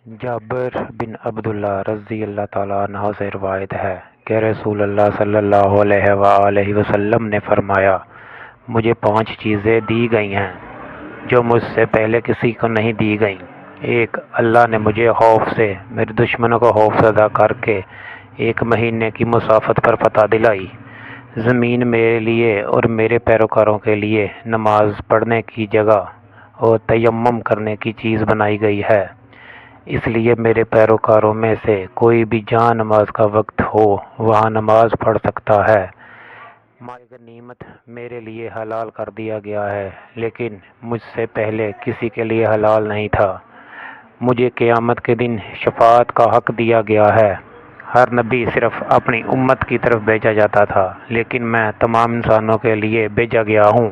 جابر بن عبداللہ رضی اللہ تعالیٰ عنہ سے روایت ہے کہ رسول اللہ صلی اللہ علیہ وآلہ وسلم نے فرمایا، مجھے 5 چیزیں دی گئی ہیں جو مجھ سے پہلے کسی کو نہیں دی گئیں۔ ایک، اللہ نے مجھے خوف سے، میرے دشمنوں کو خوف زدہ کر کے 1 مہینے کی مسافت پر فتح دلائی۔ زمین میرے لیے اور میرے پیروکاروں کے لیے نماز پڑھنے کی جگہ اور تیمم کرنے کی چیز بنائی گئی ہے، اس لیے میرے پیروکاروں میں سے کوئی بھی جہاں نماز کا وقت ہو وہاں نماز پڑھ سکتا ہے۔ مال غنیمت میرے لیے حلال کر دیا گیا ہے، لیکن مجھ سے پہلے کسی کے لیے حلال نہیں تھا۔ مجھے قیامت کے دن شفاعت کا حق دیا گیا ہے۔ ہر نبی صرف اپنی امت کی طرف بھیجا جاتا تھا، لیکن میں تمام انسانوں کے لیے بھیجا گیا ہوں۔